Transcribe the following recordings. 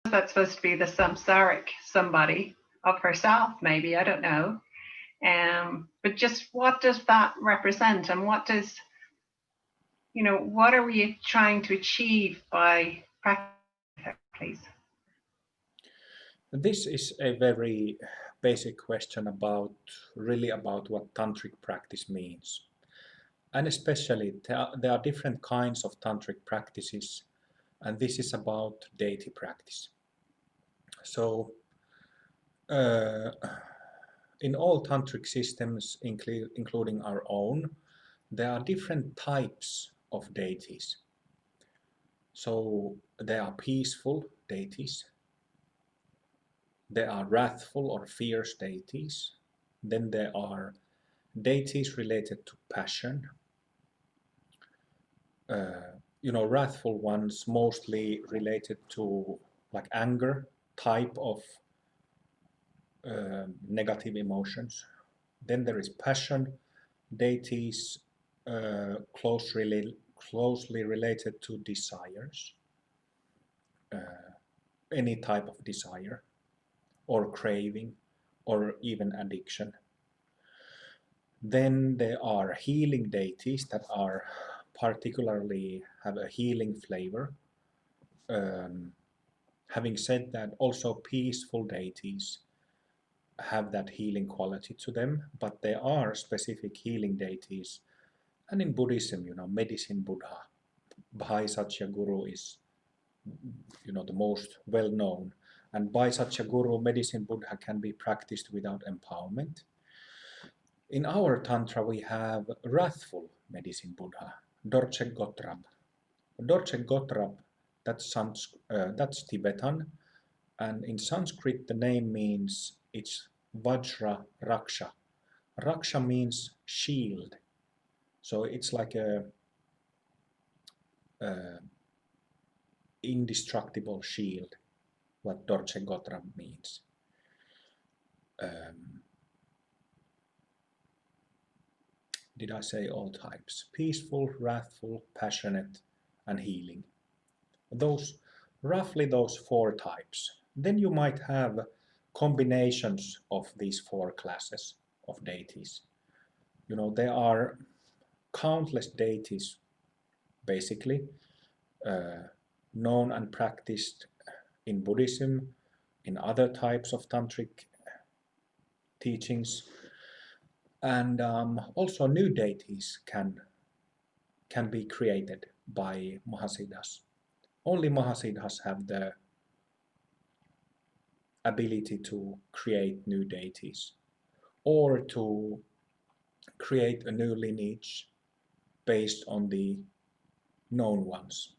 that's supposed to be the samsaric somebody of herself, maybe, I don't know. But just what does that represent, and what are we trying to achieve by practicing with her, please? This is a very basic question about really about what tantric practice means. And especially there are different kinds of tantric practices, and this is about deity practice. So uh, in all tantric systems, including our own, there are different types of deities. So there are peaceful deities, there are wrathful or fierce deities, then there are deities related to passion. Wrathful ones mostly related to like anger type of negative emotions. Then there is passion deities, closely related to desires, any type of desire or craving or even addiction. Then there are healing deities that are particularly have a healing flavor. Having said that, also peaceful deities have that healing quality to them, but there are specific healing deities. And in Buddhism, medicine Buddha, Bhai Satya Guru is, the most well known. And by Satya Guru, medicine Buddha can be practiced without empowerment. In our Tantra, we have wrathful medicine Buddha, Dorje Gotrab. Dorje Gotrab, that's Tibetan, and in Sanskrit the name means it's Vajra Raksha. Raksha means shield, so it's like a indestructible shield, what Dorje Gotrab means. Did I say all types? Peaceful, wrathful, passionate, and healing. Roughly those four types. Then you might have combinations of these four classes of deities. There are countless deities, basically, known and practiced in Buddhism, in other types of tantric teachings, and also new deities can be created by Mahasiddhas. Only Mahasiddhas have the ability to create new deities or to create a new lineage based on the known ones.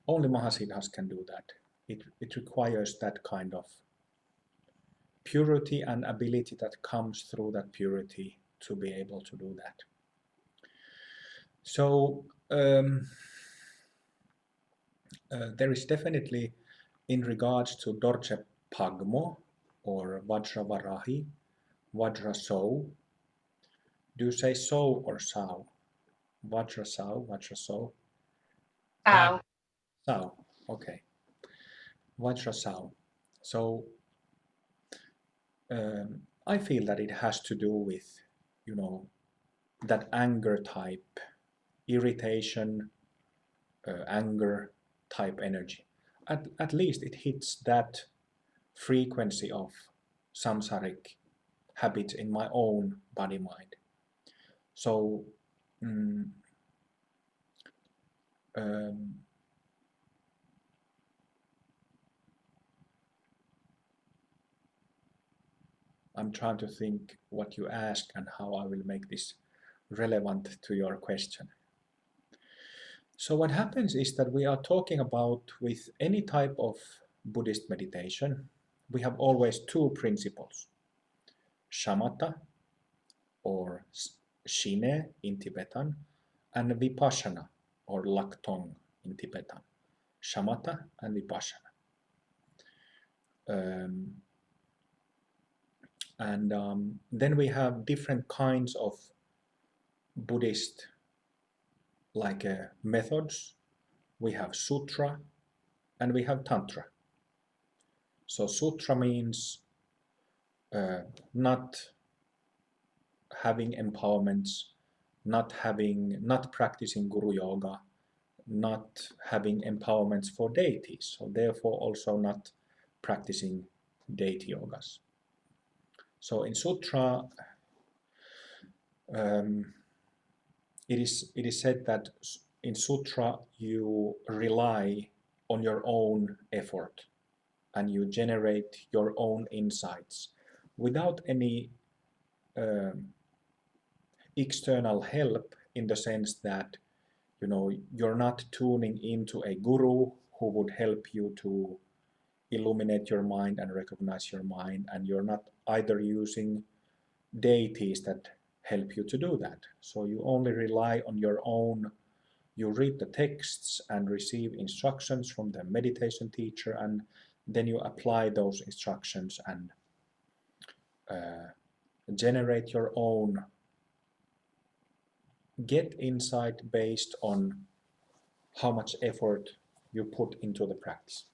Only Mahasiddhas can do that. It requires that kind of purity and ability that comes through that purity to be able to do that. So there is definitely, in regards to Dorje Pagmo or Vajravarahi, Vajra So. Do you say so or sao? Vajra sao, Vajra so. Wow. Sao, okay. Vajra sao. So I feel that it has to do with, that anger type, irritation, anger type energy. At least it hits that frequency of samsaric habits in my own body mind. So I'm trying to think what you ask and how I will make this relevant to your question. So what happens is that we are talking about, with any type of Buddhist meditation, we have always two principles: shamatha or shine in Tibetan, and Vipashyana or laktong in Tibetan. Shamatha and Vipashyana. Then we have different kinds of Buddhist methods. We have sutra and we have tantra. So sutra means not having empowerments, not practicing guru yoga, not having empowerments for deities, so therefore also not practicing deity yogas. So in sutra, it is said that in sutra you rely on your own effort and you generate your own insights without any external help, in the sense that you're not tuning into a guru who would help you to illuminate your mind and recognize your mind, and you're not either using deities that help you to do that. So you only rely on your own. You read the texts and receive instructions from the meditation teacher, and then you apply those instructions and generate your own, get insight based on how much effort you put into the practice.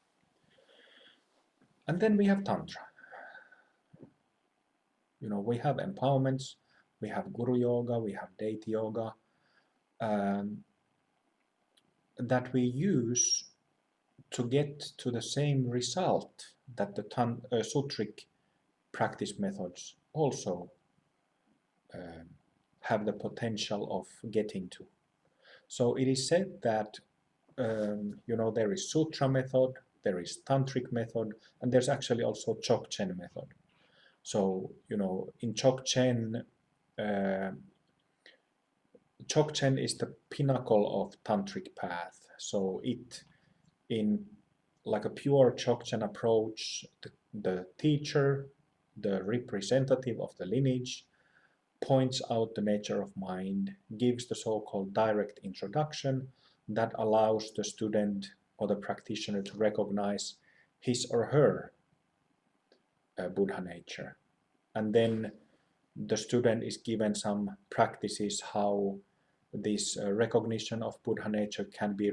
And then we have Tantra. We have empowerments, we have Guru Yoga, we have Deity Yoga, that we use to get to the same result that the Sutric practice methods also have the potential of getting to. So it is said that there is Sutra method, there is Tantric method, and there's actually also Chokchen method. So, in Chokchen, Chokchen is the pinnacle of Tantric path. So in like a pure Chokchen approach, the teacher, the representative of the lineage, points out the nature of mind, gives the so-called direct introduction that allows the student or the practitioner to recognize his or her Buddha nature. And then the student is given some practices how this recognition of Buddha nature can be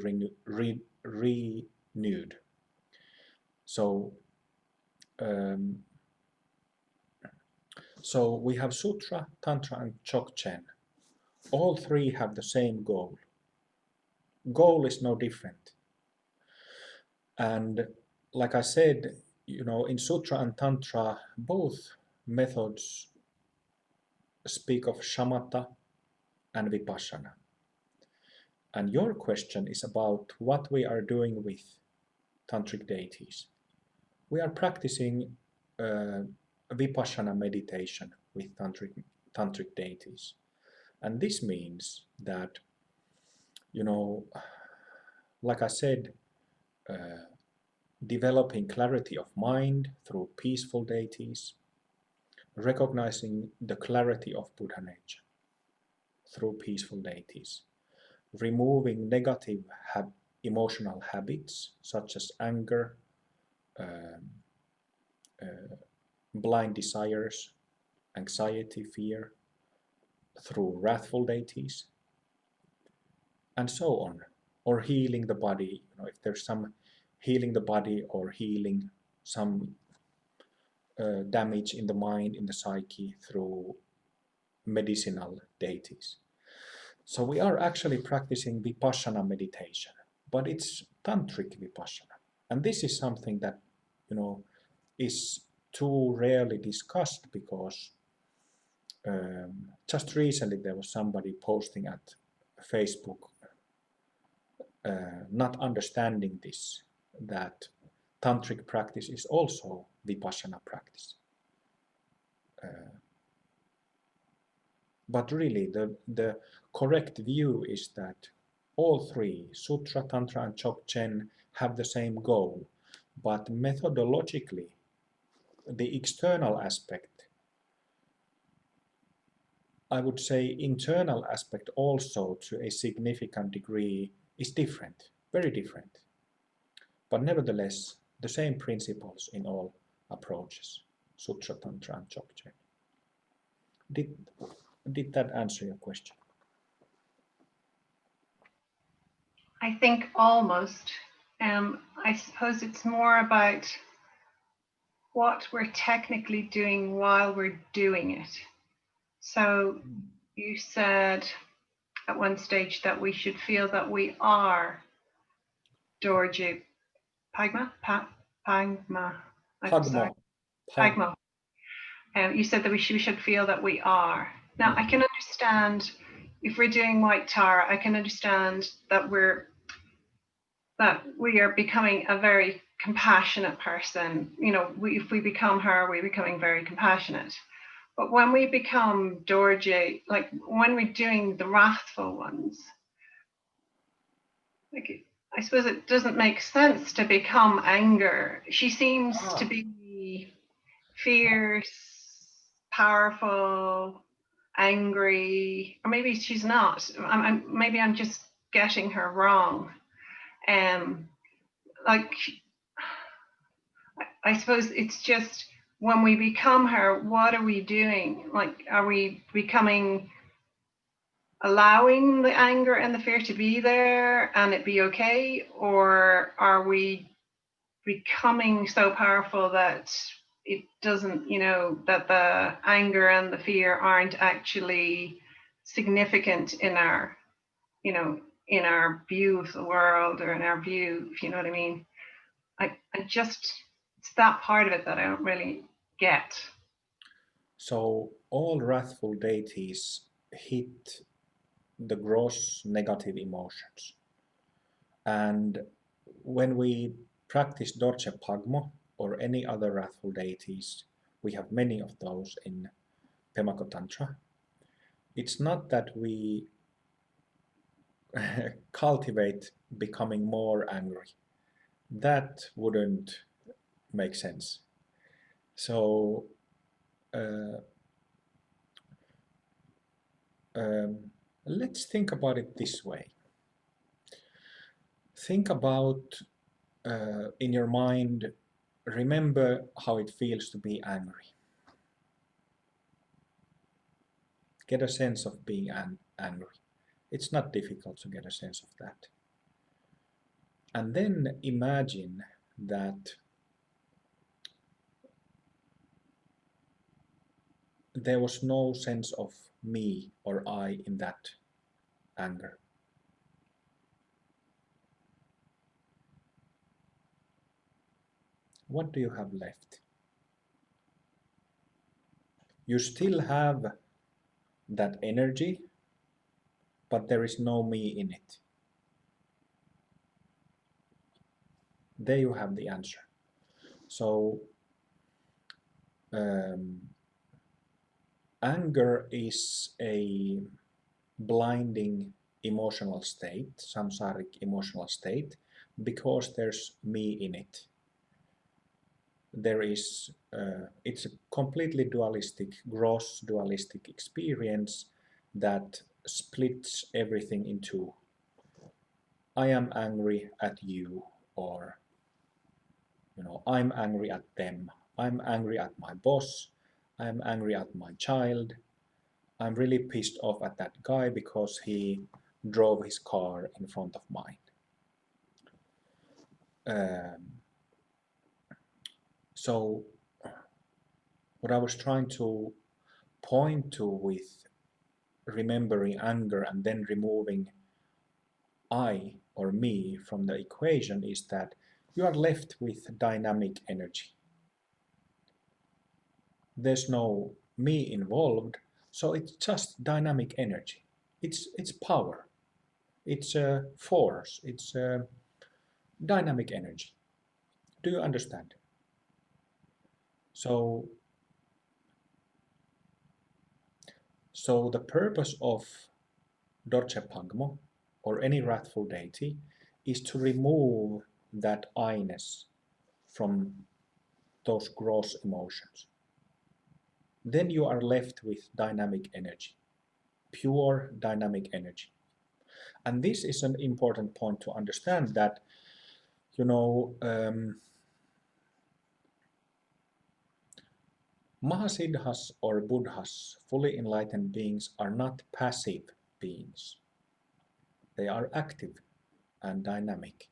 renewed. So we have Sutra, Tantra, and Chokchen. All three have the same goal. Goal is no different. And like I said, in Sutra and Tantra, both methods speak of shamatha and Vipashyana. And your question is about what we are doing with Tantric deities. We are practicing Vipashyana meditation with Tantric deities. And this means that, like I said, developing clarity of mind through peaceful deities, recognizing the clarity of Buddha nature through peaceful deities, removing negative emotional habits such as anger, blind desires, anxiety, fear, through wrathful deities, and so on. Or healing the body, if there's some healing the body or healing some damage in the mind, in the psyche, through medicinal deities. So we are actually practicing Vipassana meditation, but it's Tantric Vipassana. And this is something that, is too rarely discussed, because just recently there was somebody posting at Facebook not understanding this, that Tantric practice is also Vipassana practice. But really, the correct view is that all three, Sutra, Tantra, and Chokchen, have the same goal, but methodologically, the external aspect, I would say internal aspect also to a significant degree, is different, very different. But nevertheless, the same principles in all approaches, Sutra, Tantra, and Chokchen. Did that answer your question? I think almost. I suppose it's more about what we're technically doing while we're doing it. So you said at one stage that we should feel that we are Dorje Pagma. I'm sorry, Pagmo. Pagmo. You said that we should feel that we are. Now, I can understand if we're doing White Tara, I can understand that we are becoming a very compassionate person. You know, if we become her, we're becoming very compassionate. But when we become Dorje, like when we're doing the wrathful ones, like I suppose it doesn't make sense to become anger. She seems to be fierce, powerful, angry, or maybe she's not. Maybe I'm just getting her wrong. Like I suppose it's just when we become her, what are we doing? Like, are we becoming allowing the anger and the fear to be there and it be okay, or are we becoming so powerful that it doesn't, you know, that the anger and the fear aren't actually significant in our, you know, in our view of the world or in our view, if you know what I mean. I just, it's that part of it that I don't really get. So all wrathful deities hit the gross negative emotions. And when we practice Dorje Pagmo or any other wrathful deities, we have many of those in Pemako Tantra. It's not that we cultivate becoming more angry. That wouldn't make sense. So uh, um, let's think about it this way. Think about in your mind, remember how it feels to be angry. Get a sense of being angry. It's not difficult to get a sense of that. And then imagine that there was no sense of me or I in that anger. What do you have left? You still have that energy, but there is no me in it. There you have the answer. So anger is a blinding emotional state, samsaric emotional state, because there's me in it. There is, it's a completely dualistic, gross dualistic experience that splits everything in two. I am angry at you, or, you know, I'm angry at them. I'm angry at my boss. I'm angry at my child. I'm really pissed off at that guy because he drove his car in front of mine. So what I was trying to point to with remembering anger and then removing I or me from the equation is that you are left with dynamic energy. There's no me involved, so it's just dynamic energy. It's power. It's a force. It's a dynamic energy. Do you understand? So, so the purpose of Dorje Pagmo or any wrathful deity is to remove that I-ness from those gross emotions. Then you are left with dynamic energy, pure dynamic energy. And this is an important point to understand that, you know, Mahasiddhas or Buddhas, fully enlightened beings, are not passive beings. They are active and dynamic.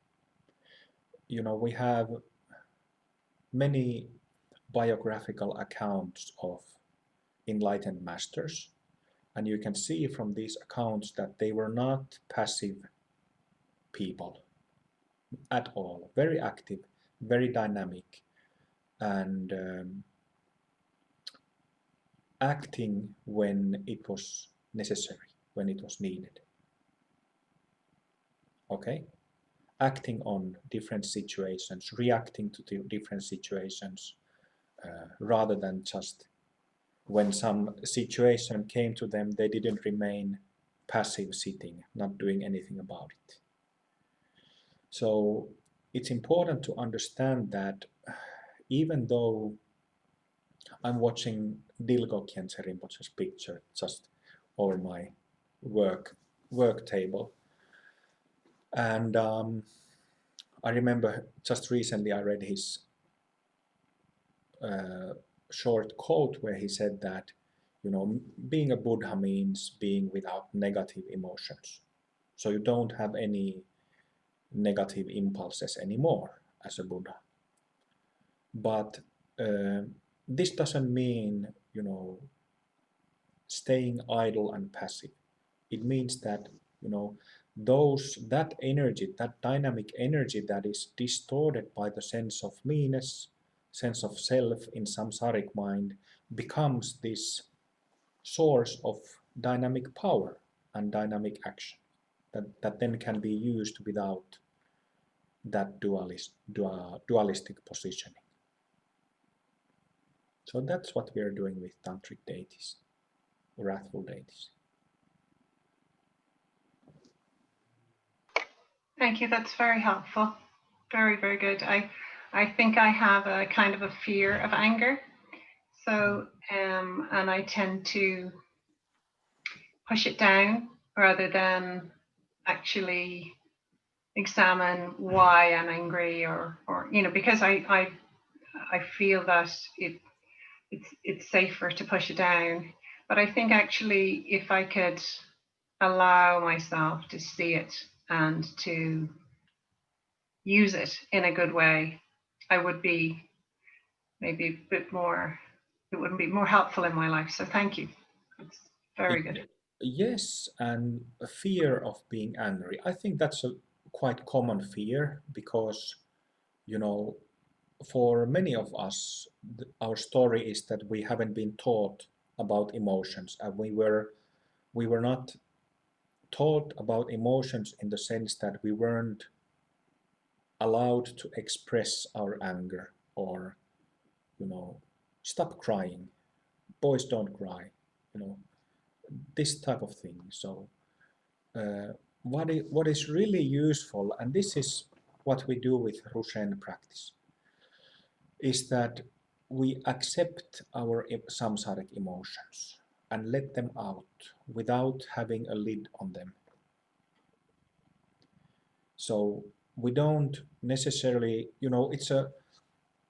You know, we have many biographical accounts of enlightened masters, and you can see from these accounts that they were not passive people at all, very active, very dynamic, and acting when it was necessary, when it was needed. Okay? Acting on different situations, reacting to different situations, rather than just when some situation came to them, they didn't remain passive sitting, not doing anything about it. So it's important to understand that even though I'm watching Dilgo Khyentse Rinpoche's picture just over my work table, and I remember just recently I read his short quote where he said that, you know, being a Buddha means being without negative emotions. So you don't have any negative impulses anymore as a Buddha. But this doesn't mean, you know, staying idle and passive. It means that, you know, that energy, that dynamic energy that is distorted by the sense of meanness, sense of self in samsaric mind, becomes this source of dynamic power and dynamic action that then can be used without that dualistic positioning. So that's what we are doing with tantric deities, wrathful deities. Thank you. That's very helpful. Very, very good. I think I have a kind of a fear of anger. So, and I tend to push it down rather than actually examine why I'm angry, or you know, because I feel that it's safer to push it down. But I think actually if I could allow myself to see it and to use it in a good way, I would be maybe a bit more, it would be more helpful in my life. So thank you. It's very good. Yes, and a fear of being angry. I think that's a quite common fear because, you know, for many of us, our story is that we haven't been taught about emotions, and we were not taught about emotions in the sense that we weren't allowed to express our anger, or, you know, stop crying, boys don't cry, you know, this type of thing. So what is really useful, and this is what we do with Rushen practice, is that we accept our samsaric emotions and let them out without having a lid on them. So we don't necessarily, you know,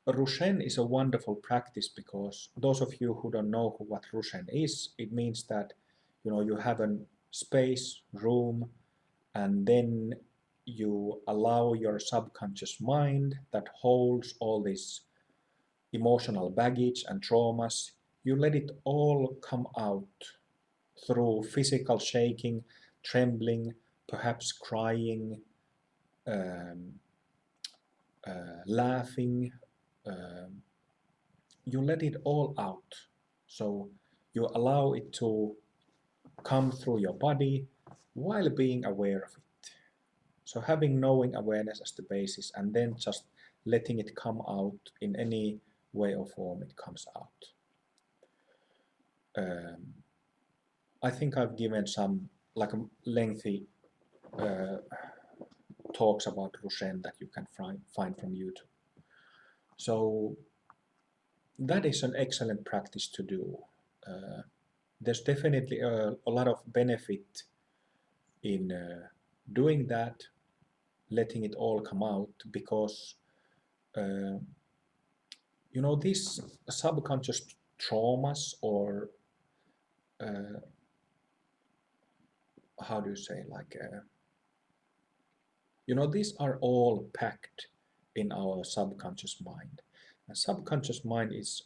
Rushen is a wonderful practice because those of you who don't know what Rushen is, it means that, you know, you have a space, room, and then you allow your subconscious mind that holds all this emotional baggage and traumas, you let it all come out through physical shaking, trembling, perhaps crying, um, laughing. Um, you let it all out. So you allow it to come through your body while being aware of it. So having knowing awareness as the basis, and then just letting it come out in any way or form it comes out. I think I've given some like lengthy talks about Rushen that you can find from YouTube. So that is an excellent practice to do. There's definitely a lot of benefit in doing that, letting it all come out, because you know, these subconscious traumas, or how do you say, like you know, these are all packed in our subconscious mind. And subconscious mind is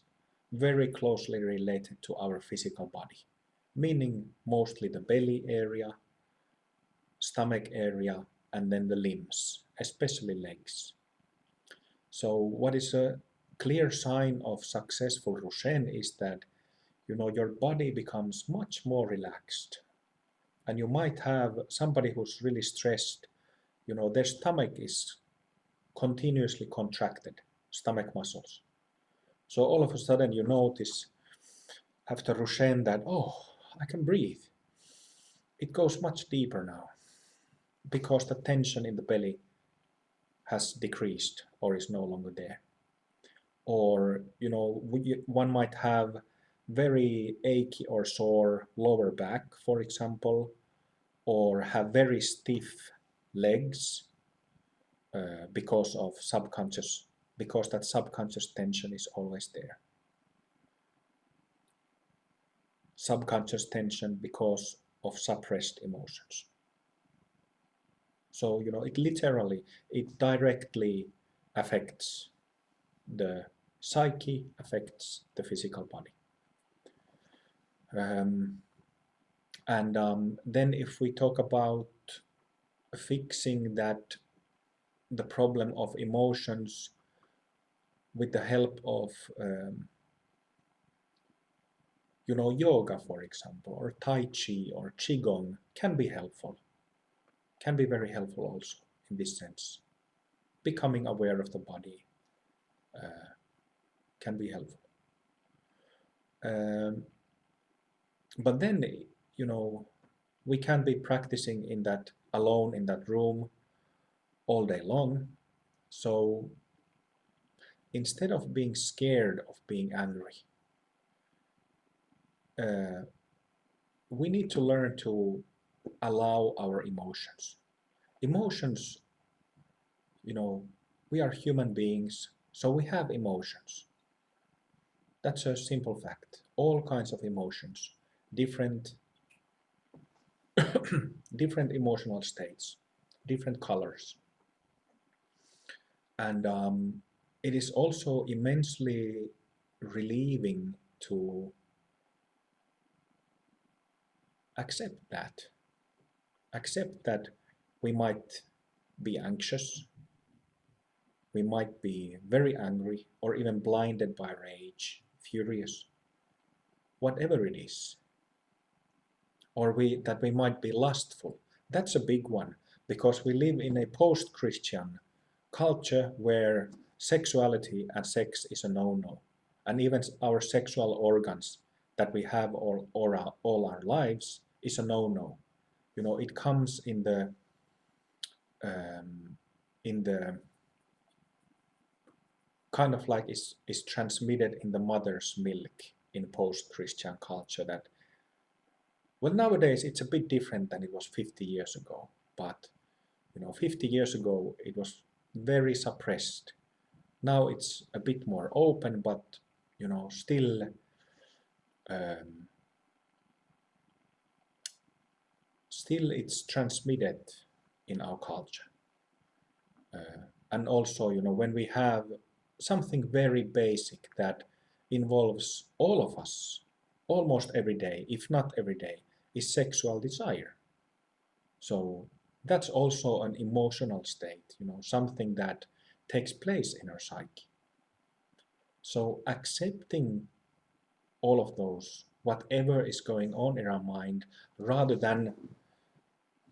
very closely related to our physical body, meaning mostly the belly area, stomach area, and then the limbs, especially legs. So what is a clear sign of successful Rushen is that your body becomes much more relaxed. And you might have somebody who's really stressed, their stomach is continuously contracted, stomach muscles. So all of a sudden you notice after Rushen that, oh, I can breathe. It goes much deeper now because the tension in the belly has decreased or is no longer there. Or, one might have very achy or sore lower back, for example, or have very stiff legs because that subconscious tension is always there. Subconscious tension because of suppressed emotions. So, it directly affects the psyche, affects the physical body. Then if we talk about fixing the problem of emotions with the help of yoga, for example, or Tai Chi or Qigong can be helpful. Can be very helpful also in this sense. Becoming aware of the body can be helpful. But then, we can be practicing alone in that room all day long. So instead of being scared of being angry, we need to learn to allow our emotions. Emotions, we are human beings, so we have emotions. That's a simple fact. All kinds of emotions, different different emotional states, different colors. And it is also immensely relieving to accept that. Accept that we might be anxious, we might be very angry, or even blinded by rage, furious, whatever it is. Or that we might be lustful. That's a big one, because we live in a post-Christian culture where sexuality and sex is a no-no. And even our sexual organs that we have all our lives is a no-no. It comes in the kind of like is transmitted in the mother's milk in post-Christian culture. That, well, nowadays it's a bit different than it was 50 years ago, but 50 years ago it was very suppressed. Now it's a bit more open, but still it's transmitted in our culture. And also, when we have something very basic that involves all of us almost every day, if not every day, is sexual desire. So that's also an emotional state, something that takes place in our psyche. So accepting all of those, whatever is going on in our mind, rather than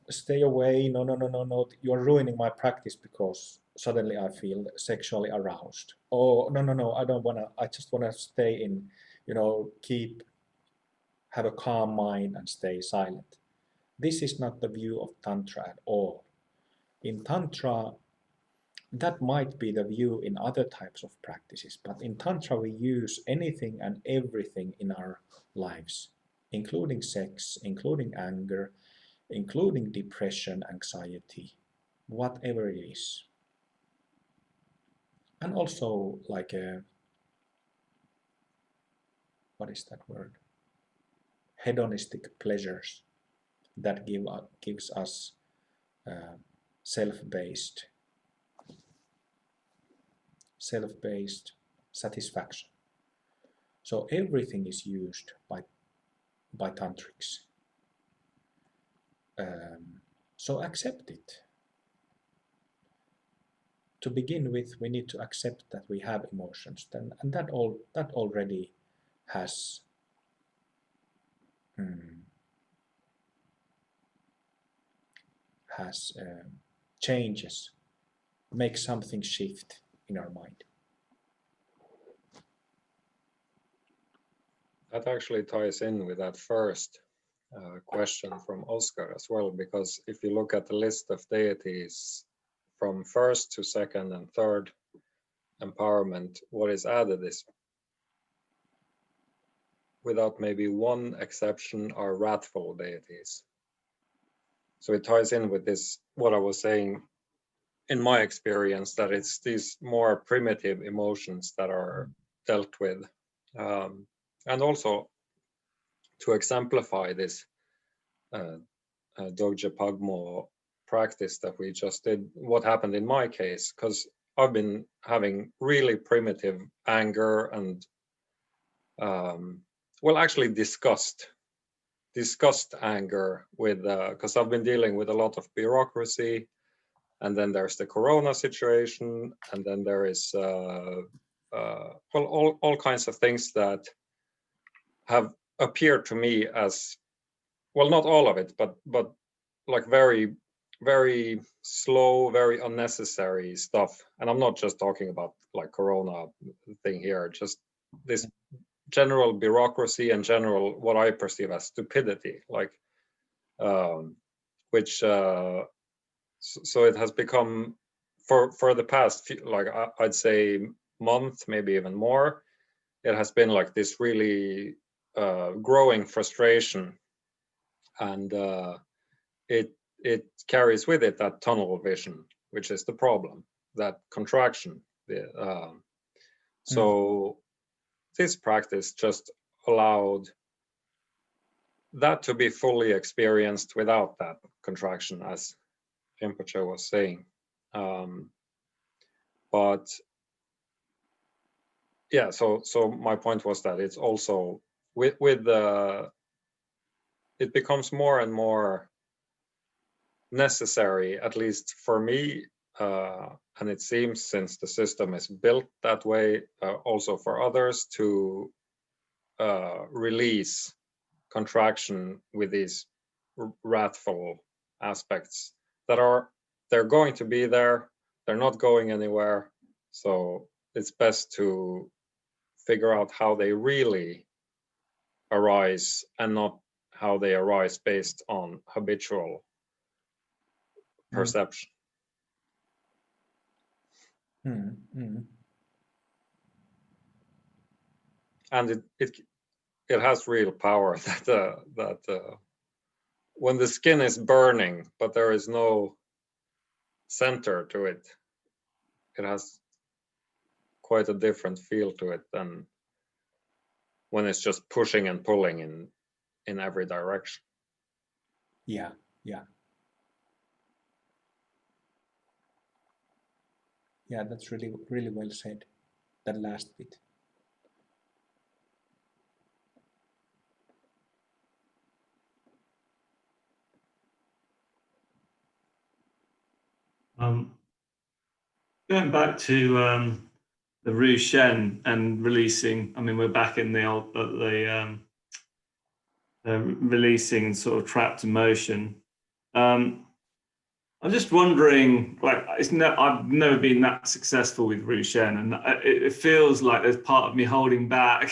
stay away, no, you're ruining my practice because suddenly I feel sexually aroused. Oh, no, I just wanna stay in, have a calm mind and stay silent. This is not the view of Tantra at all. In Tantra, that might be the view in other types of practices, but in Tantra we use anything and everything in our lives, including sex, including anger, including depression, anxiety, whatever it is. And also like what is that word? Hedonistic pleasures that gives us self-based satisfaction. So everything is used by tantrics. So accept it. To begin with, we need to accept that we have emotions, and that already has changes, makes something shift in our mind. That actually ties in with that first question from Oscar as well, because if you look at the list of deities from first to second and third empowerment, what is added is, without maybe one exception, are wrathful deities. So it ties in with this, what I was saying, in my experience, that it's these more primitive emotions that are dealt with. And also, to exemplify this Dogje Pagmo practice that we just did, what happened in my case, because I've been having really primitive anger and, well, actually disgust anger with, because I've been dealing with a lot of bureaucracy, and then there's the Corona situation, and then there is, well, all kinds of things that have appeared to me as, well, not all of it, but like very, very slow, very unnecessary stuff. And I'm not just talking about like Corona thing here, just this general bureaucracy and general what I perceive as stupidity, like, which, so it has become for the past few, like I'd say month, maybe even more, it has been like this really growing frustration, and it carries with it that tunnel vision, which is the problem, that contraction. So this practice just allowed that to be fully experienced without that contraction, as Rinpoche was saying. But yeah, so my point was that it's also with the, it becomes more and more necessary, at least for me, and it seems, since the system is built that way, also for others, to release contraction with these wrathful aspects that they're going to be there, they're not going anywhere, so it's best to figure out how they really arise and not how they arise based on habitual perception. And it has real power that when the skin is burning but there is no center to it, it has quite a different feel to it than when it's just pushing and pulling in every direction. Yeah. Yeah, that's really, really well said, that last bit. Going back to the Ru Shen and releasing, I mean, we're back in the releasing sort of trapped emotion. I'm just wondering, like, I've never been that successful with Ru Shen, and it feels like there's part of me holding back.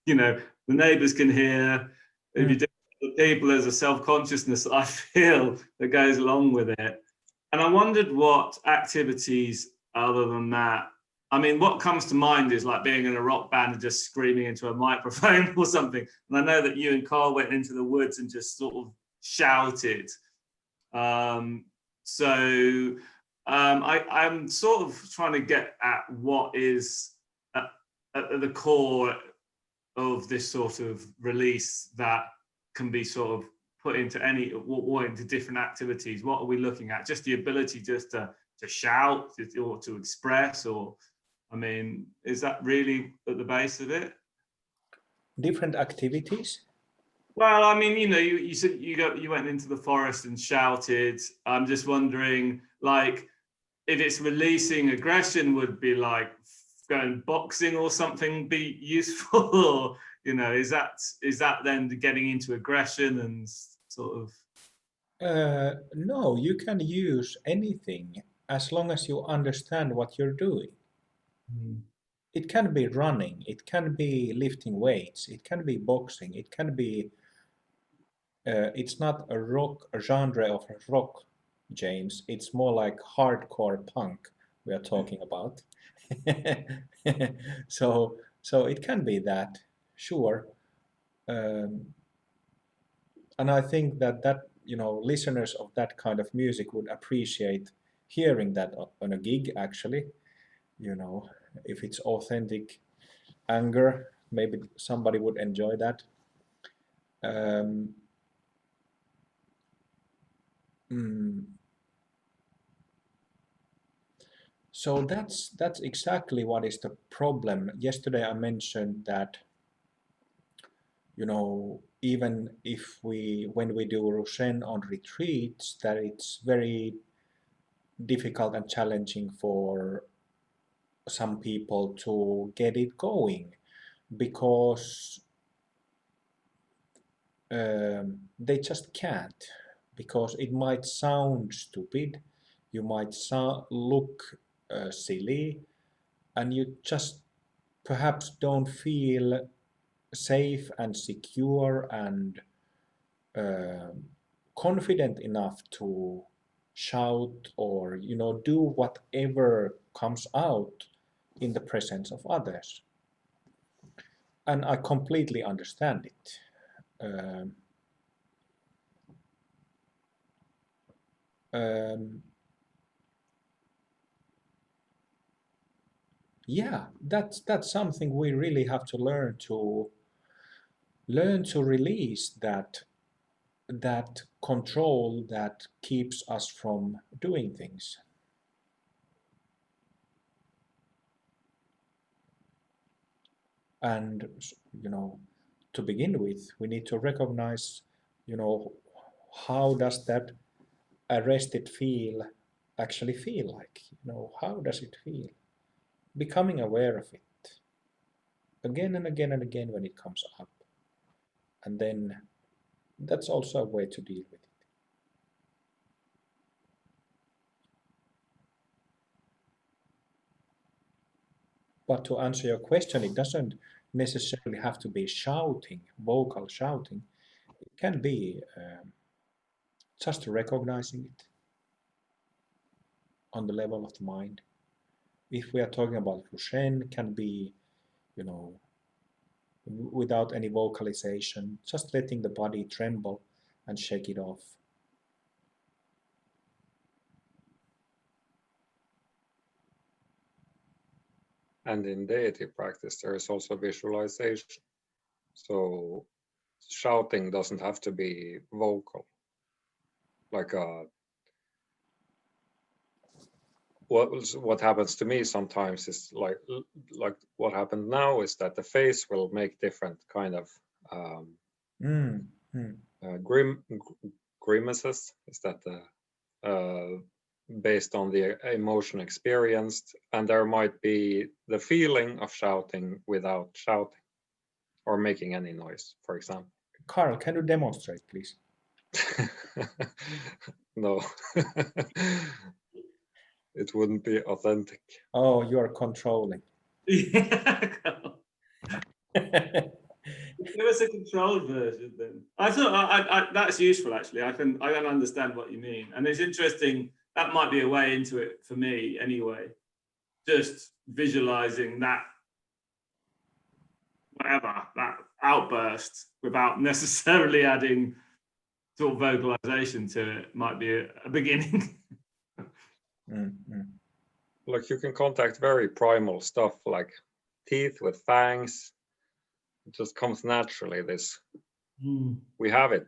You know, the neighbors can hear. If you do the people, there's a self-consciousness that I feel that goes along with it. And I wondered what activities other than that. I mean, what comes to mind is like being in a rock band and just screaming into a microphone or something. And I know that you and Carl went into the woods and just sort of shouted. I'm sort of trying to get at what is at the core of this sort of release that can be sort of put into into different activities. What are we looking at? Just the ability just to shout or to express, or I mean, is that really at the base of it? Different activities? Well, I mean, you said you went into the forest and shouted. I'm just wondering, like, if it's releasing aggression, would be like going boxing or something be useful, or is that then getting into aggression and sort of? No, you can use anything as long as you understand what you're doing. It can be running, it can be lifting weights, it can be boxing, it can be. It's not a genre of rock, James. It's more like hardcore punk we are talking about. So it can be that, sure. And I think that listeners of that kind of music would appreciate hearing that on a gig, actually. If it's authentic anger, maybe somebody would enjoy that. So that's exactly what is the problem. Yesterday I mentioned that even if when we do Rushen on retreats, that it's very difficult and challenging for some people to get it going, because they just can't, because it might sound stupid, you might look silly, and you just perhaps don't feel safe and secure and confident enough to shout or do whatever comes out in the presence of others. And I completely understand it. Yeah, that's something we really have to learn to release, that control that keeps us from doing things. And to begin with, we need to recognize how does that arrested feel actually feel like. How does it feel? Becoming aware of it again and again and again when it comes up, and then that's also a way to deal with it. But to answer your question, it doesn't necessarily have to be shouting, vocal shouting. It can be just recognizing it on the level of the mind. If we are talking about Rushen, can be, without any vocalization, just letting the body tremble and shake it off. And in deity practice, there is also visualization. So shouting doesn't have to be vocal. Like what happens to me sometimes is like what happened now is that the face will make different kind of grimaces. Is that based on the emotion experienced, and there might be the feeling of shouting without shouting or making any noise, for example. Carl, can you demonstrate, please? No. It wouldn't be authentic. Oh, you are controlling. Yeah. Give us a controlled version then. I thought I that's useful actually. I can understand what you mean, and it's interesting. That might be a way into it for me anyway. Just visualizing that that outburst without necessarily adding sort of vocalization to it might be a beginning. Like you can contact very primal stuff like teeth with fangs. It just comes naturally. This we have it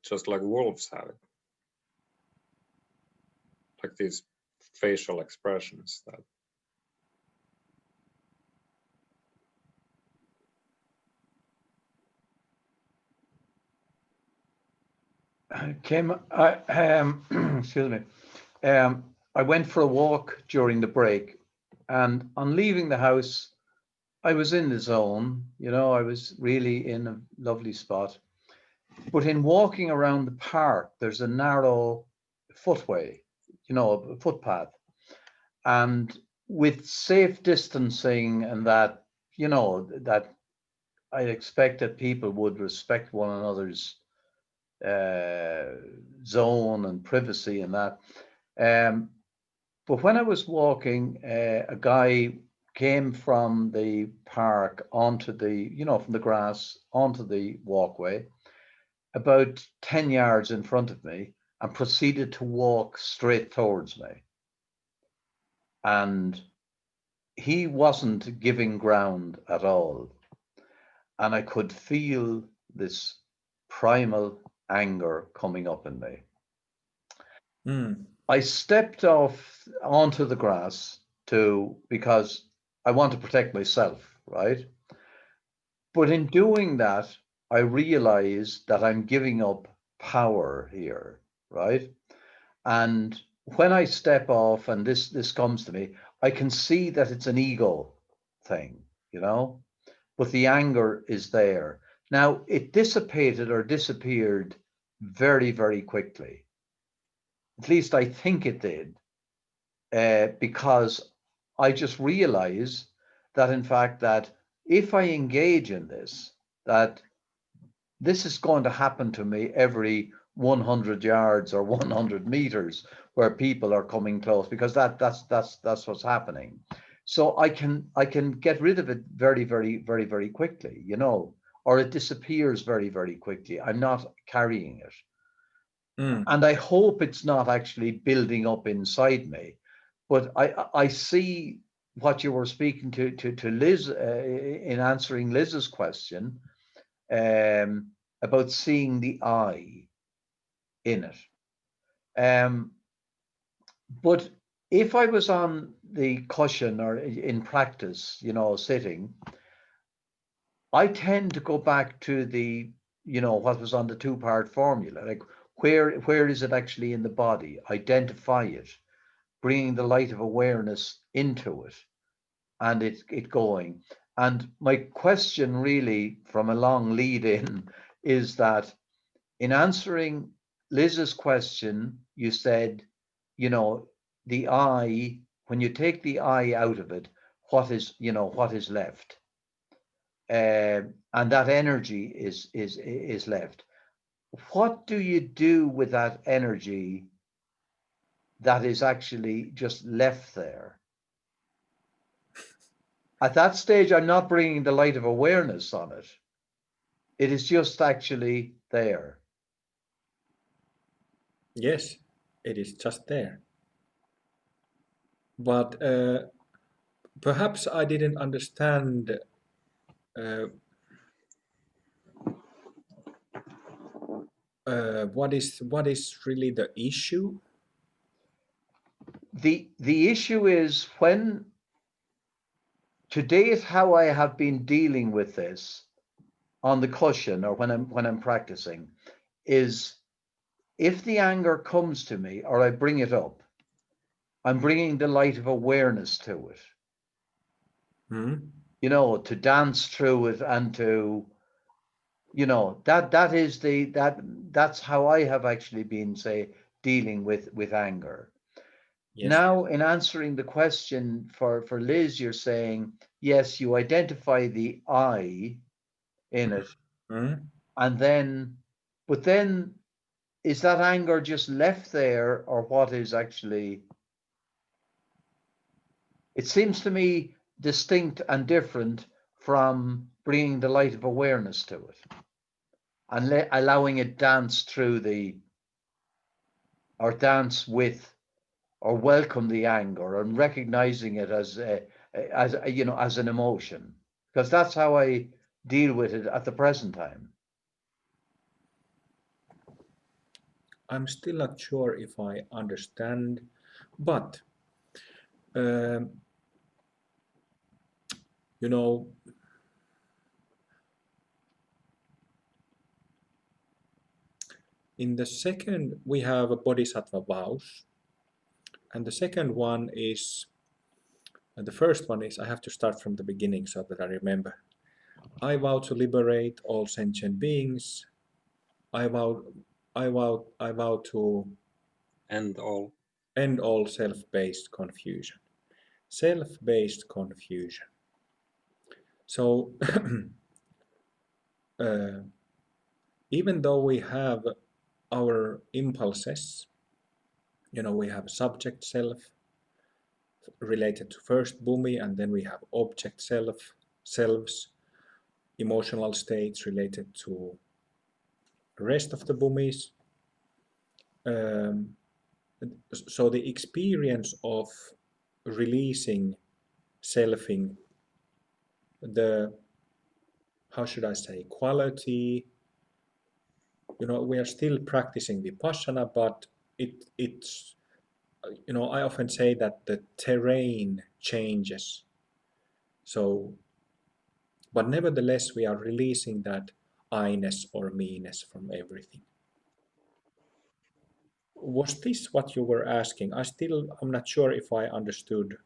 just like wolves have it, like these facial expressions that excuse me. I went for a walk during the break, and on leaving the house, I was in the zone. I was really in a lovely spot. But in walking around the park, there's a narrow footway, a footpath, and with safe distancing and that I expect that people would respect one another's zone and privacy and that. But when I was walking, a guy came from the park onto from the grass onto the walkway, about 10 yards in front of me, and proceeded to walk straight towards me. And he wasn't giving ground at all. And I could feel this primal anger coming up in me. I stepped off onto the grass because I want to protect myself, right? But in doing that, I realize that I'm giving up power here, right? And when I step off and this comes to me, I can see that it's an ego thing, but the anger is there. Now, it dissipated or disappeared very, very quickly. At least I think it did, because I just realize that, in fact, that if I engage in this, that this is going to happen to me every 100 yards or 100 meters where people are coming close, because that's what's happening. So I can get rid of it very, very, very, very quickly, or it disappears very, very quickly. I'm not carrying it. And I hope it's not actually building up inside me. But I see what you were speaking to Liz in answering Liz's question, about seeing the I in it. But if I was on the cushion or in practice, sitting, I tend to go back to the, what was on the two-part formula, like where is it actually in the body? Identify it, bringing the light of awareness into it, and it going. And my question really, from a long lead in, is that in answering Liz's question, you said, the I, when you take the I out of it, what is left? And that energy is left. What do you do with that energy that is actually just left there? At that stage, I'm not bringing the light of awareness on it. It is just actually there. Yes, it is just there. But perhaps I didn't understand what is really the issue. The issue is, when today is how I have been dealing with this on the cushion, or when I'm practicing, is if the anger comes to me or I bring it up, I'm bringing the light of awareness to it. To dance through it and to, that's how I have actually been, say, dealing with anger. Yes. Now, in answering the question for Liz, you're saying, yes, you identify the I in it, and then, but then, is that anger just left there, or what is actually? It seems to me distinct and different from bringing the light of awareness to it and allowing it dance through or dance with, or welcome the anger and recognizing it as an emotion, because that's how I deal with it at the present time. I'm still not sure if I understand, but In the second, we have a bodhisattva vows. And the second one is, the first one is, I have to start from the beginning so that I remember. I vow to liberate all sentient beings. I vow to end all. end all self-based confusion. Self-based confusion. So, even though we have our impulses, we have subject self related to first bhumi, and then we have object selves, emotional states related to the rest of the bhumis. So the experience of releasing selfing, the, how should I say, quality, we are still practicing Vipassana, but it's I often say that the terrain changes. So, but nevertheless, we are releasing that I-ness or me-ness from everything. Was this what you were asking? I'm not sure if I understood.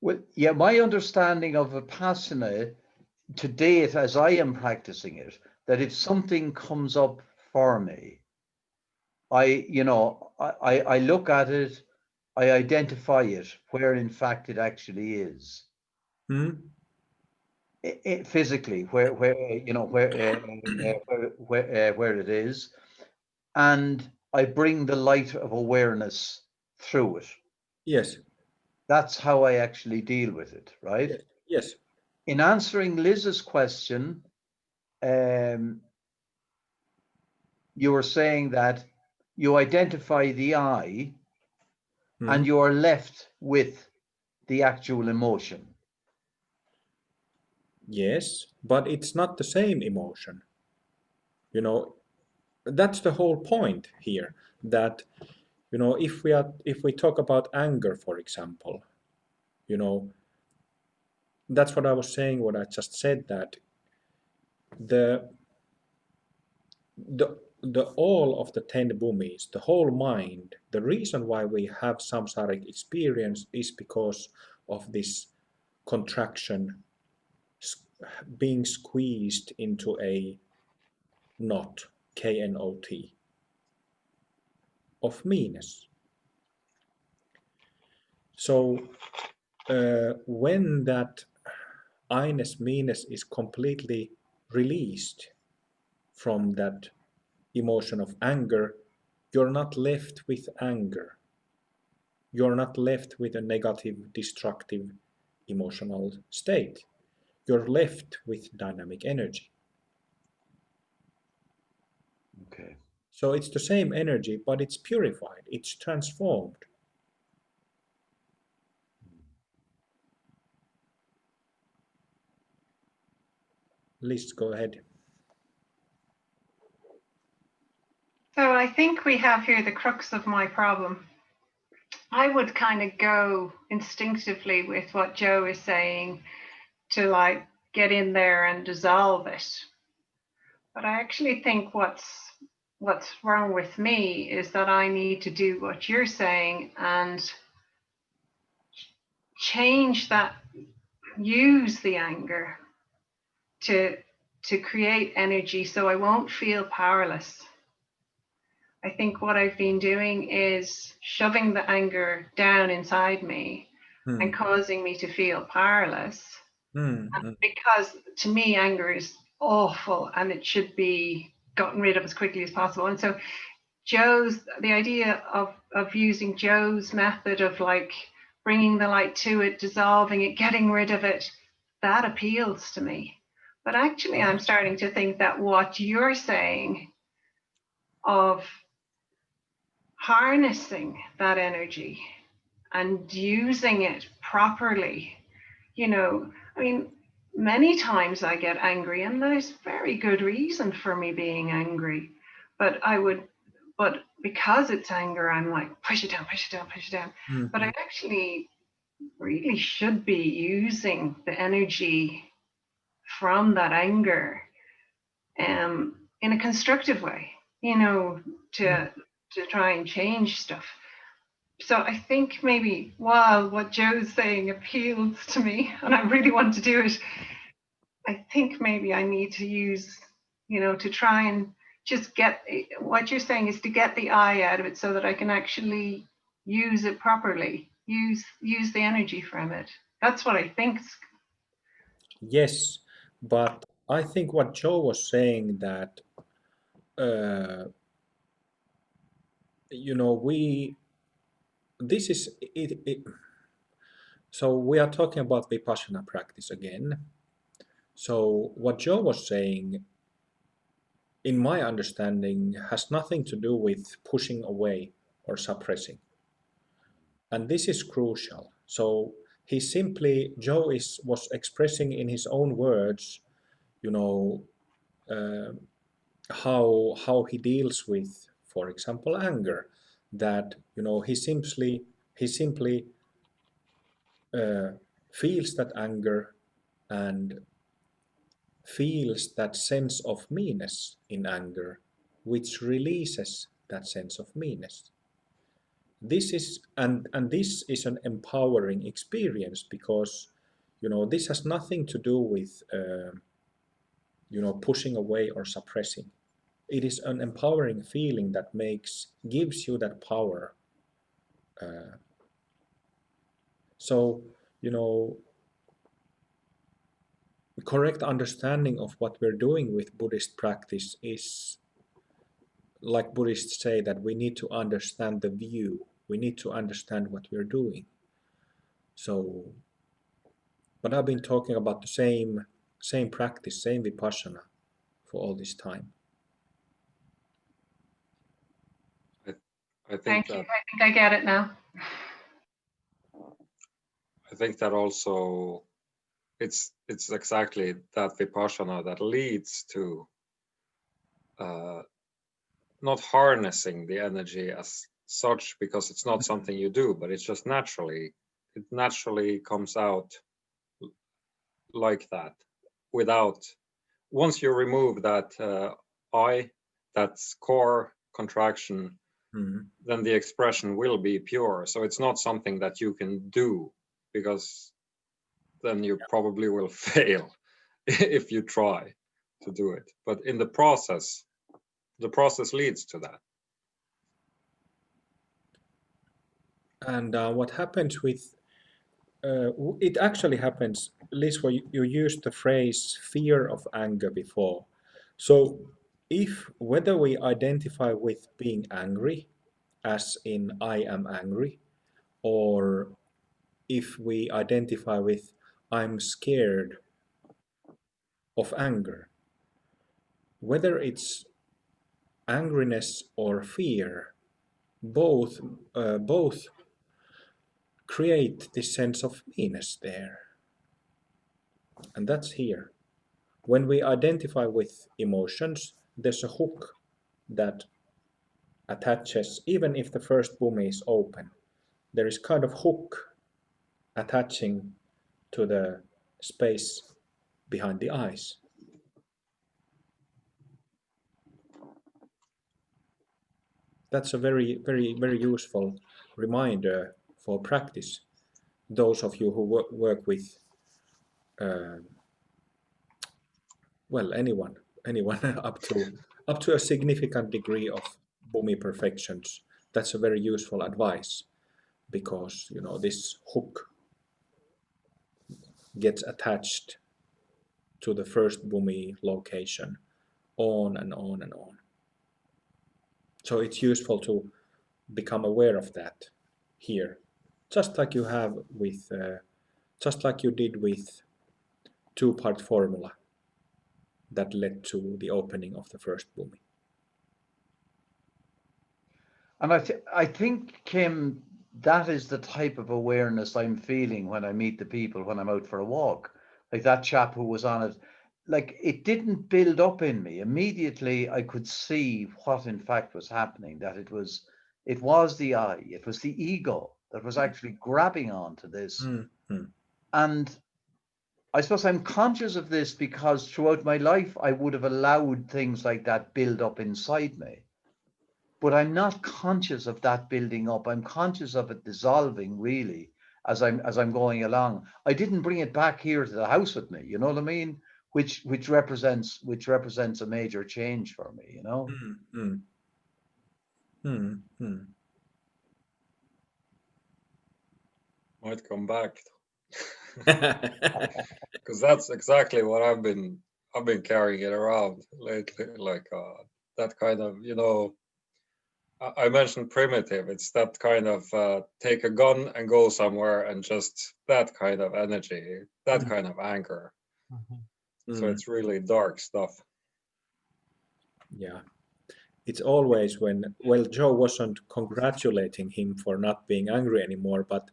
Well, yeah, my understanding of Vipassana to date, as I am practicing it, that if something comes up for me, I look at it, I identify it where in fact it actually is. Physically, where it is, and I bring the light of awareness through it. Yes. That's how I actually deal with it, right? Yes. In answering Liz's question, you were saying that you identify the I and you are left with the actual emotion. Yes, but it's not the same emotion. That's the whole point here, that if we talk about anger, for example, that's what I was saying, what I just said, that the all of the 10 bhumis, the whole mind, the reason why we have samsaric experience is because of this contraction, being squeezed into a knot, K-N-O-T, of meanness. So when that I-ness, me-ness is completely released from that emotion of anger, you're not left with anger. You're not left with a negative, destructive emotional state. You're left with dynamic energy. Okay. So it's the same energy, but it's purified, it's transformed. Liz, go ahead. So I think we have here the crux of my problem. I would kind of go instinctively with what Joe is saying to like get in there and dissolve it. But I actually think what's wrong with me is that I need to do what you're saying and change that, use the anger to create energy so I won't feel powerless. I think what I've been doing is shoving the anger down inside me and causing me to feel powerless. Because to me, anger is awful and it should be gotten rid of as quickly as possible. And so the idea of using Joe's method of like bringing the light to it, dissolving it, getting rid of it, that appeals to me. But actually, I'm starting to think that what you're saying of harnessing that energy and using it properly, I mean, many times I get angry and there's very good reason for me being angry, but because it's anger, I'm like, push it down, push it down, push it down. But I actually really should be using the energy from that anger in a constructive way, to try and change stuff. So I think maybe while what Joe's saying appeals to me and I really want to do it, I think maybe I need to use, to try and just get what you're saying is to get the I out of it so that I can actually use it properly, use the energy from it. That's what I think. Yes, but I think what Joe was saying that this is it. So we are talking about Vipassana practice again. So what Joe was saying, in my understanding, has nothing to do with pushing away or suppressing. And this is crucial. So Joe was expressing in his own words, you know, uh, how he deals with, for example, anger. That he simply feels that anger and feels that sense of meanness in anger, which releases that sense of meanness. This is an empowering experience because this has nothing to do with pushing away or suppressing. It is an empowering feeling that gives you that power. So you know correct understanding of what we're doing with Buddhist practice is, like Buddhists say, that we need to understand the view. We need to understand what we're doing. So, but I've been talking about the same practice, same Vipassana for all this time. I think Thank you. that I think I get it now. I think that also it's exactly that Vipassana that leads to not harnessing the energy as such, because it's not something you do, but it's just it naturally comes out like that. Once you remove that that's core contraction, then the expression will be pure. So it's not something that you can do, because then you probably will fail if you try to do it. But in the process leads to that. And what happens with it actually happens, Liz, where you used the phrase fear of anger before. So whether we identify with being angry, as in I am angry, or if we identify with I'm scared of anger, whether it's angriness or fear, both create this sense of meanness there. And that's here. When we identify with emotions, there's a hook that attaches, even if the first bhumi is open, there is kind of hook attaching to the space behind the eyes. That's a very, very, very useful reminder for practice. Those of you who work with, anyone up to a significant degree of bhumi perfections, that's a very useful advice, because this hook gets attached to the first bhumi location on and on and on. So it's useful to become aware of that here, just like you did with two-part formula that led to the opening of the first bhumi. And I think, Kim, that is the type of awareness I'm feeling when I meet the people when I'm out for a walk. Like that chap who was on it, like it didn't build up in me. Immediately I could see what in fact was happening, that it was the I, it was the ego that was actually grabbing onto this. Mm-hmm. And I suppose I'm conscious of this because throughout my life, I would have allowed things like that build up inside me. But I'm not conscious of that building up. I'm conscious of it dissolving really as I'm going along. I didn't bring it back here to the house with me, you know what I mean? Which represents a major change for me, you know? Mm, mm, mm. Might come back because that's exactly what I've been carrying it around lately, like that kind of, you know, I mentioned primitive. It's that kind of take a gun and go somewhere, and just that kind of energy, that kind of anger. So Mm. it's really dark stuff. Yeah. It's always when, well, Joe wasn't congratulating him for not being angry anymore, but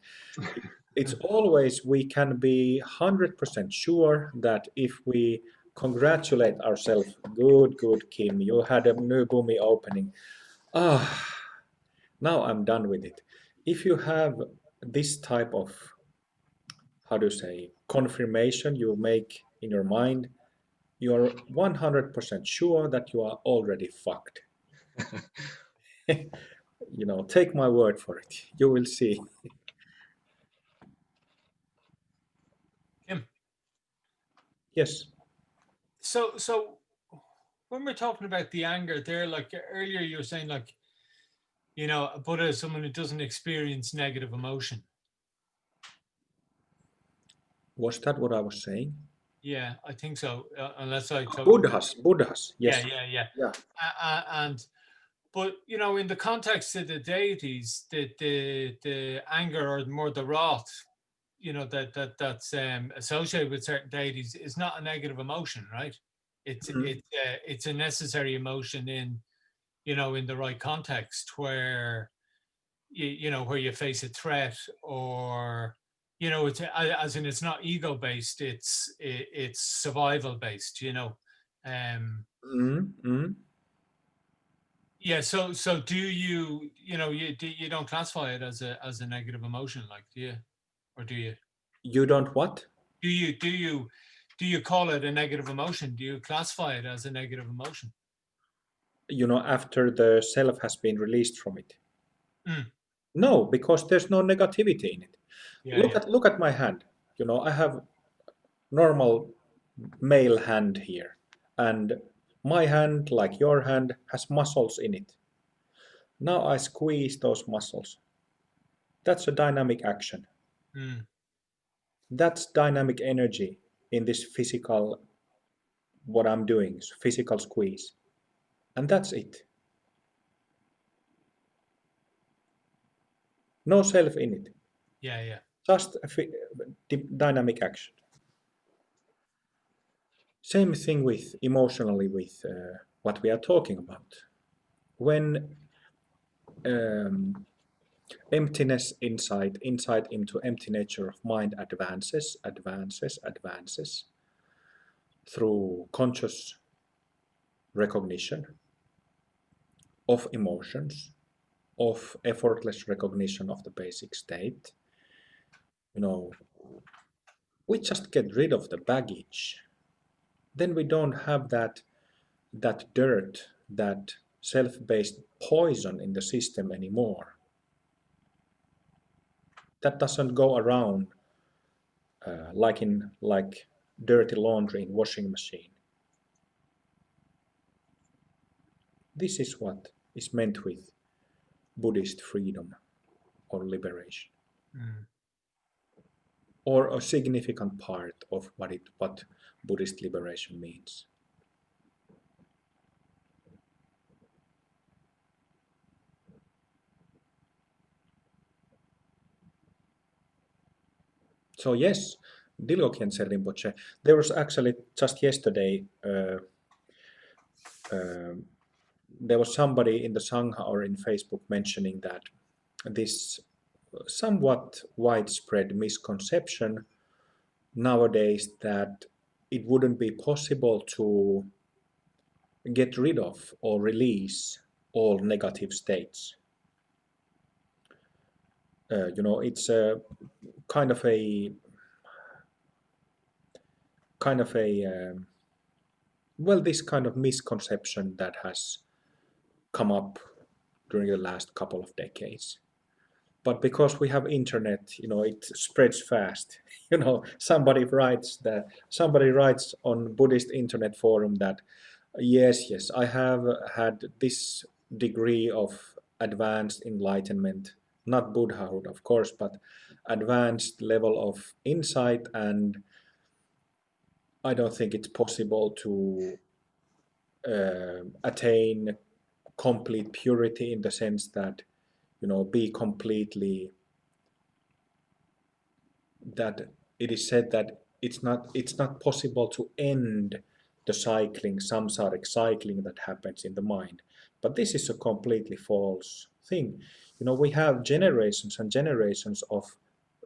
it's always we can be 100% sure that if we congratulate ourselves, good, Kim, you had a new boomy opening. Ah, now I'm done with it. If you have this type of, how do you say, confirmation you make in your mind, you're 100% sure that you are already fucked. You know, take my word for it. You will see. Kim. Yes. So when we're talking about the anger there, like earlier you were saying, like, you know, a Buddha is someone who doesn't experience negative emotion. Was that what I was saying? Yeah, I think so. Unless I Buddhas. Yes. Yeah. But you know, in the context of the deities, the anger or more the wrath, you know, that's associated with certain deities is not a negative emotion, right? It's a necessary emotion in, you know, in the right context where you know, where you face a threat, or you know, it's as in it's not ego based, it's survival based, you know. Yeah, so do you, you know, you don't classify it as a negative emotion, like, do you, or do you? You don't what? Do you call it a negative emotion? Do you classify it as a negative emotion? You know, after the self has been released from it. Mm. No, because there's no negativity in it. Yeah. Look at my hand. You know, I have normal male hand here, and my hand, like your hand, has muscles in it. Now I squeeze those muscles. That's a dynamic action. Mm. That's dynamic energy in this physical, what I'm doing, physical squeeze. And that's it. No self in it. Yeah. Just a dynamic action. Same thing with emotionally with what we are talking about. When emptiness insight into empty nature of mind advances through conscious recognition of emotions, of effortless recognition of the basic state, you know, we just get rid of the baggage. Then we don't have that dirt, that self-based poison in the system anymore. That doesn't go around like dirty laundry in washing machine. This is what is meant with Buddhist freedom or liberation, or a significant part of what Buddhist liberation means. So yes, Dilgo Khyentse Rinpoche, there was actually just yesterday, there was somebody in the Sangha or in Facebook mentioning that this somewhat widespread misconception nowadays that it wouldn't be possible to get rid of or release all negative states. You know, it's a kind of a kind of a well, this kind of misconception that has come up during the last couple of decades. But because we have internet, it spreads fast. Somebody writes on Buddhist internet forum that yes, I have had this degree of advanced enlightenment, not Buddhahood, of course, but advanced level of insight, and I don't think it's possible to attain complete purity in the sense that, be completely, that it is said that it's not possible to end the samsaric cycling that happens in the mind. But this is a completely false thing. We have generations and generations of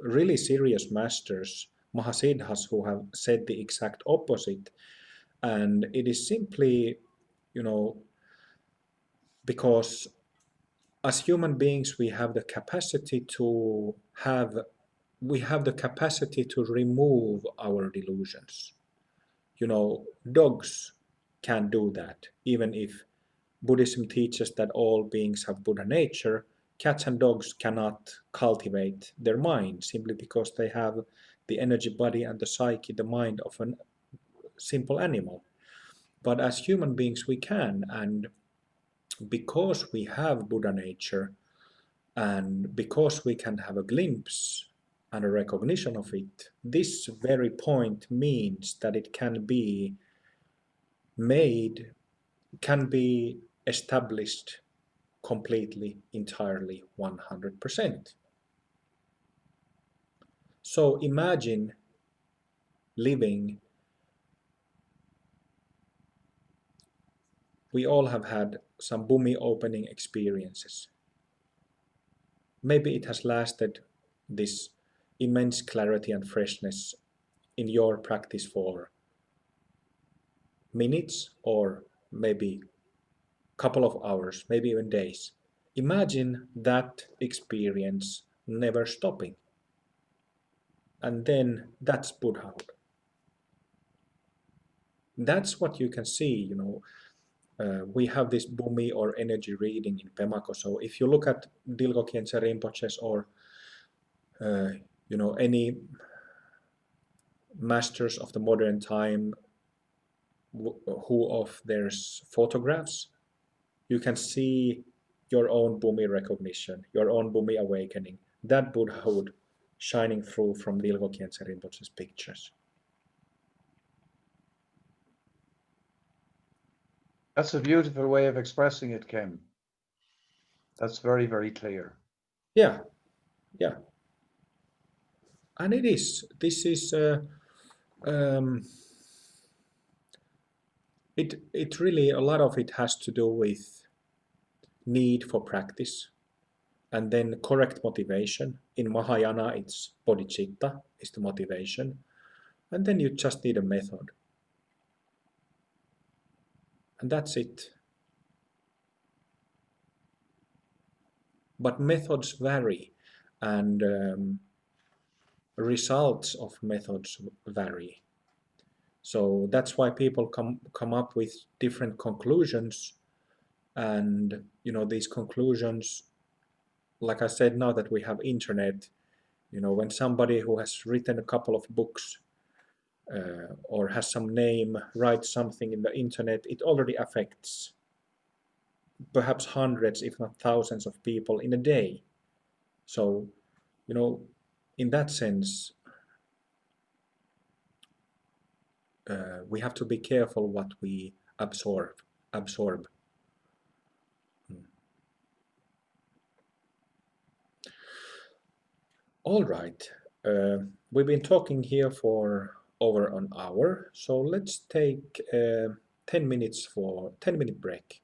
really serious masters, Mahasiddhas, who have said the exact opposite. And it is simply, because as human beings we have the capacity to remove our delusions. Dogs can do that. Even if Buddhism teaches that all beings have Buddha nature, cats and dogs cannot cultivate their mind simply because they have the energy body and the psyche, the mind of a simple animal. But as human beings we can, and because we have Buddha nature, and because we can have a glimpse and a recognition of it, this very point means that it can be established completely, entirely, 100%. So imagine living. We all have had some bumi opening experiences. Maybe it has lasted, this immense clarity and freshness in your practice for minutes, or maybe a couple of hours, maybe even days. Imagine that experience never stopping. And then that's Buddhahood. That's what you can see, we have this bumi or energy reading in Pemako. So if you look at Dilgo Khyentse Rinpoche's or any masters of the modern time who of their photographs, you can see your own bumi recognition, your own bumi awakening, that Buddhahood shining through from Dilgo Khyentse Rinpoche's pictures. That's a beautiful way of expressing it, Kim. That's very, very clear. Yeah. And it is. This is. It really, a lot of it has to do with need for practice, and then correct motivation. In Mahayana, it's bodhicitta is the motivation, and then you just need a method. And that's it. But methods vary, and results of methods vary. So that's why people come up with different conclusions, and these conclusions, like I said, now that we have internet, when somebody who has written a couple of books or has some name writes something in the internet, it already affects perhaps hundreds, if not thousands of people in a day. So, in that sense, we have to be careful what we absorb. All right, we've been talking here for over an hour, so let's take 10 minute break.